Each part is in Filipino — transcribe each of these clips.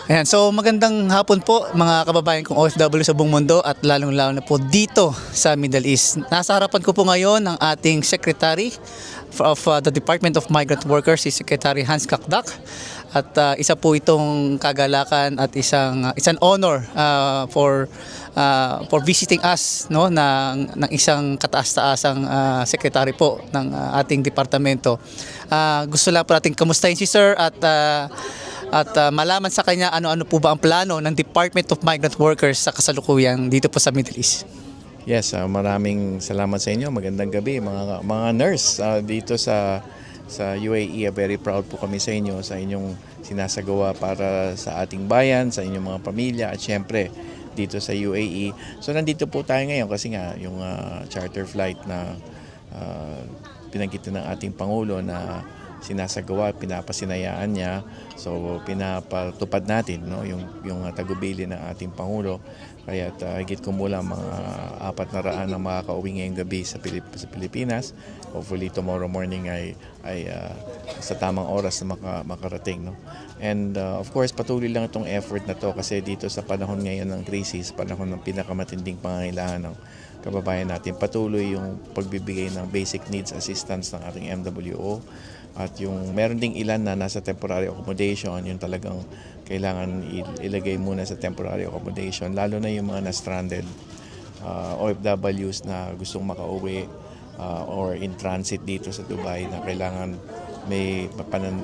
Ayan, so magandang hapon po mga kababayan kong OFW sa buong mundo at lalong-lalo na po dito sa Middle East. Nasa harapan ko po ngayon ang ating Secretary of the Department of Migrant Workers, si Secretary Hans Kakdak. At isa po itong kagalakan at isang honor for visiting us, no, ng isang kataas-taasang secretary po ng ating departamento. Gusto lang po natin kamustahin si Sir at malaman sa kanya ano-ano po ba ang plano ng Department of Migrant Workers sa kasalukuyan dito po sa Middle East. Yes, maraming salamat sa inyo. Magandang gabi mga nurse dito sa UAE. Very proud po kami sa inyo, sa inyong sinasagawa para sa ating bayan, sa inyong mga pamilya at syempre dito sa UAE. So nandito po tayo ngayon kasi nga yung charter flight na pinagkita ng ating Pangulo na sinasagawa, pinapasinayaan niya. So pinapatupad natin, no, yung tagubilin ng ating Pangulo. Kaya higit kumulang mga 400 na makakauwi ngayong gabi sa Pilipinas. Hopefully tomorrow morning ay sa tamang oras na makarating. No? And of course patuloy lang itong effort na to kasi dito sa panahon ngayon ng krisis, panahon ng pinakamatinding pangangailangan ng kababayan natin, patuloy yung pagbibigay ng basic needs assistance ng ating MWO. At yung meron ding ilan na nasa temporary accommodation, yung talagang kailangan ilagay muna sa temporary accommodation, lalo na yung mga na-stranded OFWs na gustong makauwi or in transit dito sa Dubai na kailangan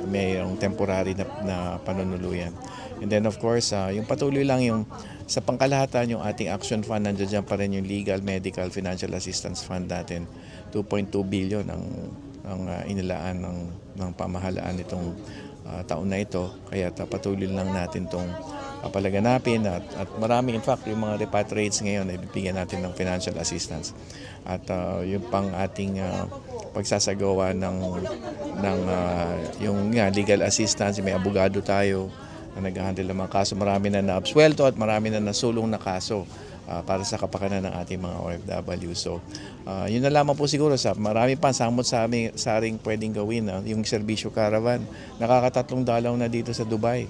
mayroong temporary na panunuluyan. And then of course, yung patuloy lang yung sa pangkalahatan yung ating action fund, nandiyan pa rin yung legal, medical, financial assistance fund natin. 2.2 billion ang inilaan ng pamahalaan nitong taon na ito. Kaya patuloy lang natin itong papalaganapin at marami, in fact, yung mga repatriates ngayon ay bibigyan natin ng financial assistance. At yung pang ating pagsasagawa ng yung legal assistance, may abogado tayo na nag-handle ng mga kaso. Marami na na-absuelto at marami na nasulong na kaso para sa kapakanan ng ating mga OFW. So, yun na lamang po siguro. Marami pa saring pwedeng gawin. Yung serbisyo caravan, nakakatatlong dalaw na dito sa Dubai.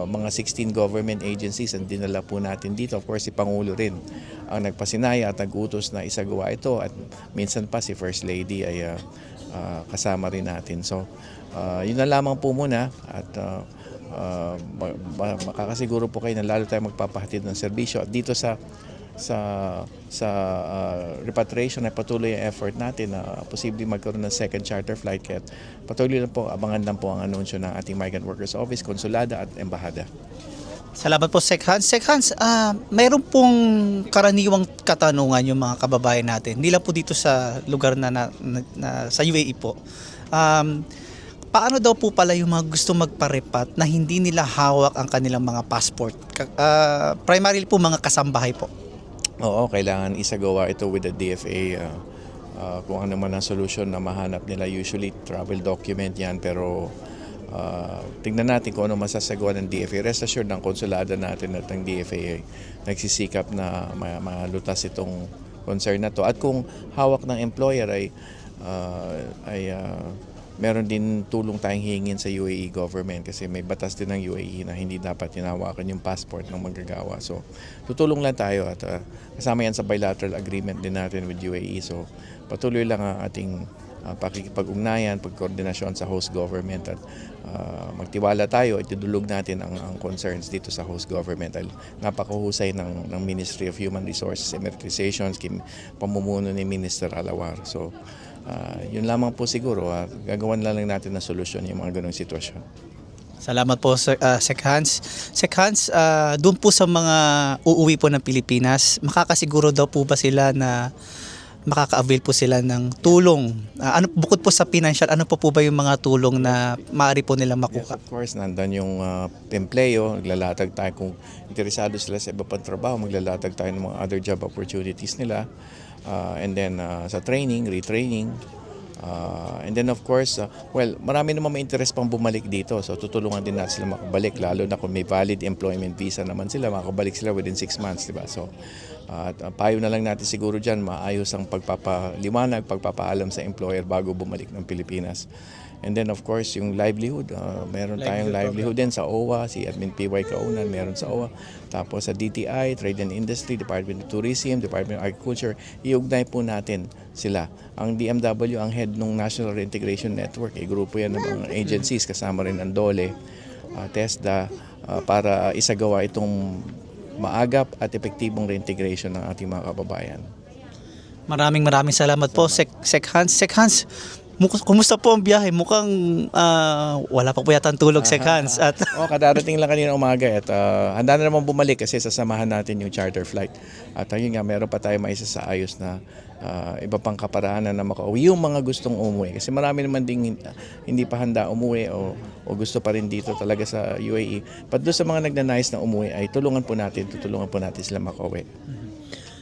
Mga 16 government agencies ang dinala po natin dito. Of course, si Pangulo rin ang nagpasinaya at nag-utos na isagawa ito. At minsan pa si First Lady ay kasama rin natin. So, yun na lamang po muna. At makakasiguro po kayo na lalo tayo magpapahatid ng serbisyo at dito sa repatriation ay patuloy ang effort natin na posibleng magkaroon ng second charter flight. Kaya patuloy lang po, abangan lang po ang anunsyo ng ating Migrant Workers Office, Konsulada at Embahada. Salamat po, Sec Hans. Sec Hans, mayroon pong karaniwang katanungan yung mga kababayan natin. Hindi lang po dito sa lugar na sa UAE po. Paano daw po pala yung mga gusto magparepat na hindi nila hawak ang kanilang mga passport? Primarily po mga kasambahay po. Oo, kailangan isagawa ito with the DFA. Kung ano man ang solusyon na mahanap nila, usually travel document yan, pero tingnan natin kung ano masasagawa ng DFA. Rest assured ng konsulada natin at ng DFA ay nagsisikap na malutas itong concern na to. At kung hawak ng employer ay meron din tulong tayong hingin sa UAE government kasi may batas din ng UAE na hindi dapat hinawakan yung passport ng manggagawa. So, tutulong lang tayo at kasama yan sa bilateral agreement din natin with UAE. So, patuloy lang ang ating pakikipag-ugnayan, pagkoordinasyon sa host government at magtiwala tayo at idulog natin ang concerns dito sa host government. Napakahusay ng Ministry of Human Resources and Emeritizations, pamumuno ni Minister Alawar. So, yun lamang po siguro. Gagawan lang natin na solusyon yung mga ganong sitwasyon. Salamat po, Sec Hans. Sec Hans, doon po sa mga uuwi po ng Pilipinas, makakasiguro daw po ba sila na makaka-avail po sila ng tulong? Bukod po sa financial, ano po ba yung mga tulong na maaari po nilang makuha? Yes, of course, nandun yung empleyo, naglalatag tayo kung interesado sila sa iba pang trabaho, maglalatag tayo ng mga other job opportunities nila. And then sa training, retraining. And then of course, marami naman may interest pang bumalik dito. So tutulungan din natin sila makabalik, lalo na kung may valid employment visa naman sila, makabalik sila within 6 months, diba? So payo na lang natin siguro dyan, maayos ang pagpapaliwanag, pagpapaalam sa employer bago bumalik ng Pilipinas. And then of course yung livelihood, meron tayong livelihood din sa OWA, si Admin PY Kaunan, meron sa OWA. Tapos sa DTI, Trade and Industry, Department of Tourism, Department of Agriculture, iugnay po natin sila. Ang DMW, ang head ng National Reintegration Network, grupo yan ng mga agencies, kasama rin ang DOLE, TESDA, para isagawa itong maagap at epektibong reintegration ng ating mga kababayan. Maraming salamat po, Sec Hans. Sec Hans, kumusta po ang biyahe? Mukhang wala pa po yata ang tulog, Sec Hans. At Kadarating lang kanina umaga at handa na naman bumalik kasi sasamahan natin yung charter flight. At ayun nga, meron pa tayo maisa sa ayos na iba pang kaparaanan na makauwi yung mga gustong umuwi. Kasi marami naman ding hindi pa handa umuwi o gusto pa rin dito talaga sa UAE. But doon sa mga nagnanais na umuwi ay tutulungan po natin sila makauwi.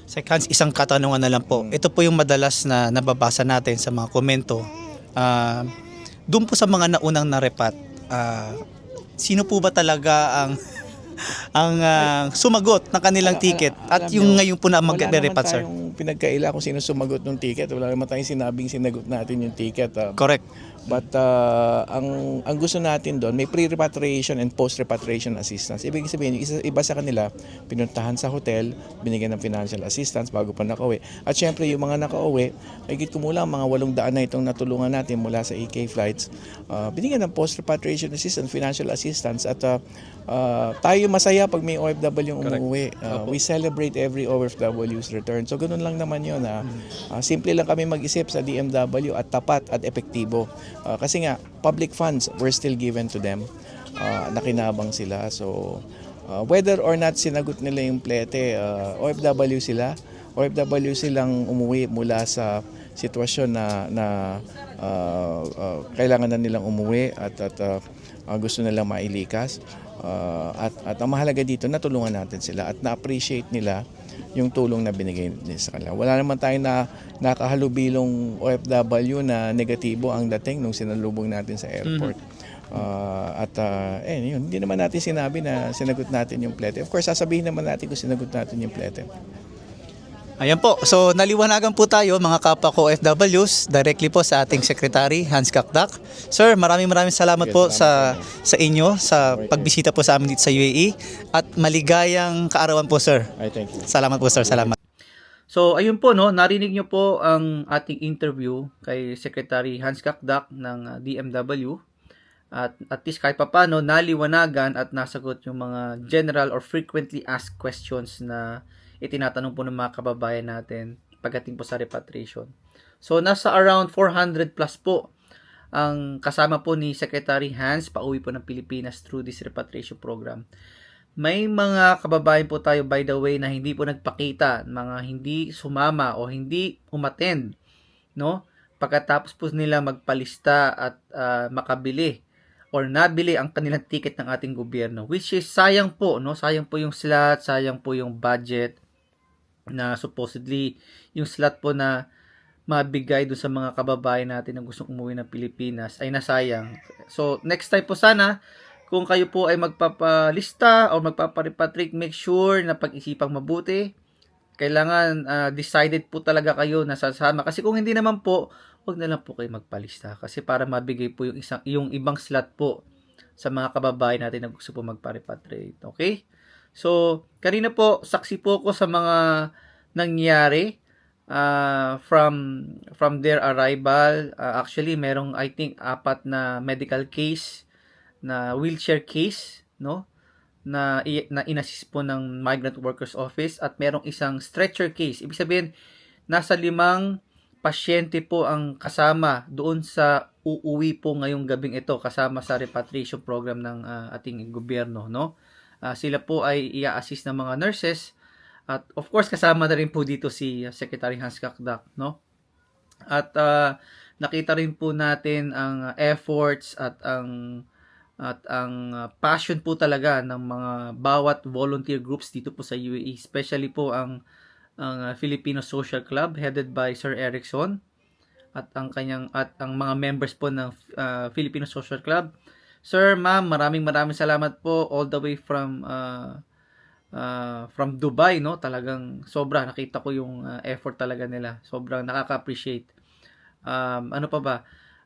Sec Hans, isang katanungan na lang po. Ito po yung madalas na nababasa natin sa mga komento. Doon po sa mga naunang narepat, sino po ba talaga ang sumagot ng kanilang ticket at yung ngayon po na mag-repat, sir? Wala naman tayong pinagkaila kung sino sumagot ng ticket. Wala naman tayong sinabing sinagot natin yung ticket. Correct. But ang gusto natin doon, may pre-repatriation and post-repatriation assistance. Ibig sabihin, iba sa kanila, pinuntahan sa hotel, binigyan ng financial assistance bago pa nakauwi. At syempre, yung mga nakauwi, higit kumulang mga 800 na itong natulungan natin mula sa EK Flights, binigyan ng post-repatriation assistance, financial assistance. At tayo masaya pag may OFW yung umuwi. We celebrate every OFW's return. So, ganun lang naman yun. Simple lang kami mag-isip sa DMW at tapat at epektibo. Kasi nga, public funds were still given to them. Nakinabang sila. So, whether or not sinagot nila yung plete, OFW sila. OFW silang umuwi mula sa sitwasyon na kailangan na nilang umuwi at gusto nilang mailikas. At ang mahalaga dito, natulungan natin sila at na-appreciate nila yung tulong na binigay nila sa kanila. Wala naman tayong nakahalubilong OFW na negatibo ang dating nung sinalubong natin sa airport. Yun, hindi naman natin sinabi na sinagot natin yung plete. Of course, sasabihin naman natin kung sinagot natin yung plete. Ayan po. So, naliwanagan po tayo mga kapwa ko OFWs directly po sa ating Secretary Hans Kakdak. Sir, maraming salamat po sa inyo sa pagbisita po sa amin dito sa UAE at maligayang kaarawan po, sir. Thank you. Salamat po, sir. Salamat. So, ayun po, no, narinig nyo po ang ating interview kay Secretary Hans Kakdak ng DMW. At least kahit pa paano, naliwanagan at nasagot yung mga general or frequently asked questions na itinatanong po ng mga kababayan natin pagdating po sa repatriation. So, nasa around 400 plus po ang kasama po ni Secretary Hans pauwi po ng Pilipinas through this repatriation program. May mga kababayan po tayo, by the way, na hindi po nagpakita, mga hindi sumama o hindi umattend, no? Pagkatapos po nila magpalista at makabili or nabili ang kanilang ticket ng ating gobyerno, which is sayang po, no? Sayang po yung slot, sayang po yung budget na supposedly yung slot po na mabigay doon sa mga kababayan natin na gustong umuwi ng Pilipinas ay nasayang. So, next time po sana, kung kayo po ay magpapalista o magpaparepatriate, make sure na pag-isipang mabuti. Kailangan decided po talaga kayo na sasama. Kasi kung hindi naman po, huwag na lang po kayo magpalista. Kasi para mabigay po yung ibang slot po sa mga kababayan natin na gusto po magparepatriate. Okay? So, kanina po, saksi po ko sa mga nangyari from their arrival. Actually, merong I think 4 na medical case, na wheelchair case, no? Na inassist po ng Migrant Workers Office at merong isang stretcher case. Ibig sabihin, nasa 5 pasyente po ang kasama doon sa uuwi po ngayong gabing ito kasama sa repatriation program ng ating gobyerno, no? Sila po ay i-assist ng mga nurses at of course kasama na rin po dito si Secretary Hans Kakdak, no? At nakita rin po natin ang efforts at ang passion po talaga ng mga bawat volunteer groups dito po sa UAE, especially po ang Filipino Social Club headed by Sir Erickson at ang mga members po ng Filipino Social Club. Sir, ma'am, maraming salamat po all the way from Dubai, no? Talagang sobra nakita ko yung effort talaga nila. Sobrang nakaka-appreciate. Ano pa ba?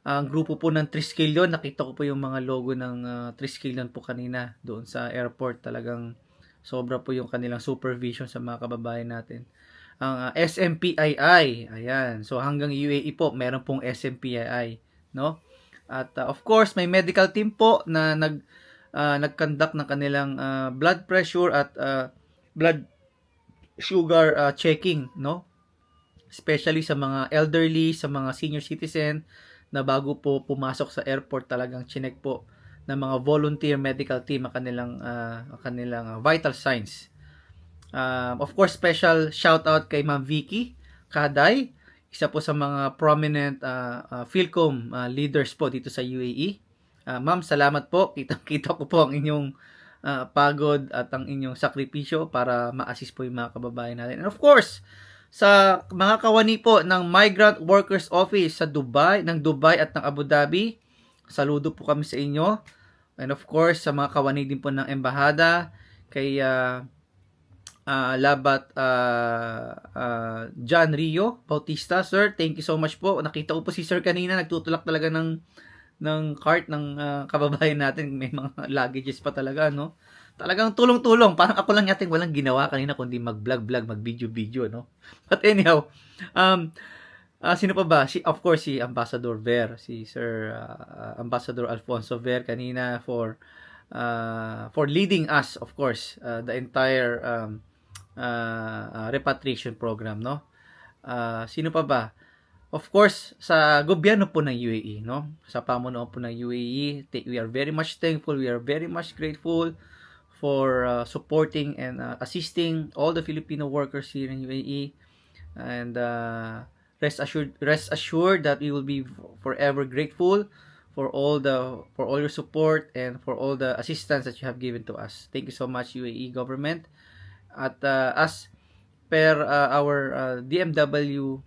ang grupo po ng Triskelion, nakita ko po yung mga logo ng Triskelion po kanina doon sa airport. Talagang sobra po yung kanilang supervision sa mga kababayan natin. Ang SMPII, ayan. So hanggang UAE po, meron pong SMPII, no? At of course, may medical team po na nag-conduct ng kanilang blood pressure at blood sugar checking, no? Especially sa mga elderly, sa mga senior citizen na bago po pumasok sa airport, talagang chinek po ng mga volunteer medical team ang kanilang vital signs. Of course, special shout out kay Ma'am Vicky Kaday, isa po sa mga prominent Philcom leaders po dito sa UAE. Ma'am, salamat po. Kita ko po ang inyong pagod at ang inyong sakripisyo para ma-assist po yung mga kababayan natin. And of course, sa mga kawani po ng Migrant Workers Office sa Dubai at ng Abu Dhabi, saludo po kami sa inyo. And of course, sa mga kawani din po ng Embahada, kay Labat John Rio Bautista, sir, thank you so much po. Nakita ko po si sir kanina, nagtutulak talaga ng cart ng kababayan natin. May mga luggages pa talaga, no? Talagang tulong-tulong. Parang ako lang yating walang ginawa kanina kundi mag-vlog, mag-video-video, no? But anyhow, sino pa ba? Of course, si Ambassador Ver, si Sir Ambassador Alfonso Ver kanina for leading us, of course, the entire repatriation program, no? Sino pa ba? Of course, sa gobyerno po ng UAE, no? Sa pamunuan po ng UAE, we are very much thankful, we are very much grateful for supporting and assisting all the Filipino workers here in UAE. And rest assured that we will be forever grateful for all your support and for all the assistance that you have given to us. Thank you so much, UAE government. At as per our DMW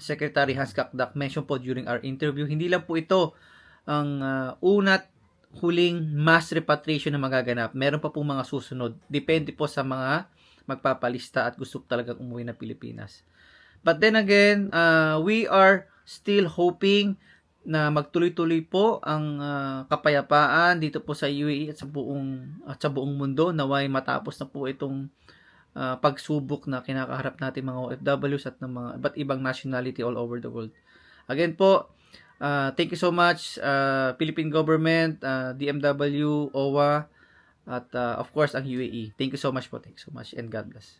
Secretary Hans Kakdak mentioned po during our interview, hindi lang po ito ang una't huling mass repatriation na magaganap. Meron pa po mga susunod. Depende po sa mga magpapalista at gusto talagang umuwi na Pilipinas. But then again, we are still hoping na magtuloy-tuloy po ang kapayapaan dito po sa UAE at sa buong mundo. Naway matapos na po itong pagsubok na kinakaharap natin mga OFWs at ng mga iba't ibang nationality all over the world. Again po, thank you so much, Philippine government, DMW, OWA, at of course ang UAE. Thank you so much po. Thank you so much and God bless.